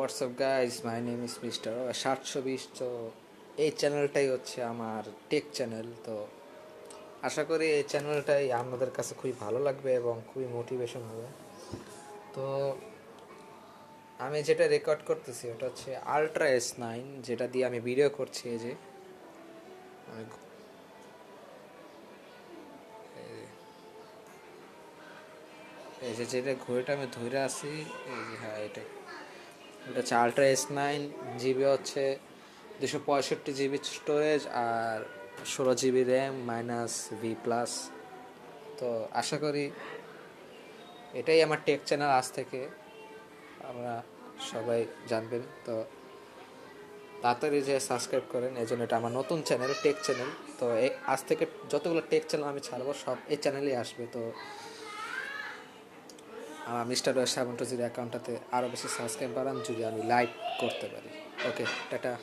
WhatsApp guys, my name is mister 720। তো এই চ্যানেলটাই হচ্ছে আমার টেক চ্যানেল। তো আশা করি এই চ্যানেলটাই আপনাদের কাছে খুবই ভালো লাগবে এবং খুবই মোটিভেশন হবে। তো আমি যেটা রেকর্ড করতেছি ওটা হচ্ছে আলট্রা S9, যেটা দিয়ে আমি ভিডিও করছি। এই যে আমি এই যে যেটা ঘড়িটা আমি ধরে আছি, এই যে হ্যাঁ এটাই, এটা হচ্ছে আলট্রা S9। জিবি হচ্ছে 265 GB স্টোরেজ আর 16 GB র্যাম -V+। তো আশা করি এটাই আমার টেক চ্যানেল। আজ থেকে আমরা সবাই জানবেন। তো তাড়াতাড়ি যে সাবস্ক্রাইব করেন, এই জন্য এটা আমার নতুন চ্যানেল, টেক চ্যানেল। তো আজ থেকে যতগুলো টেক চ্যানেল আমি ছাড়বো সব এই চ্যানেলেই আসবে। তো আমার মিস্টার 720 অ্যাকাউন্টটাতে আরও বেশি সাবস্ক্রাইব বাড়ান যদি আমি লাইভ করতে পারি। ওকে, টাটা।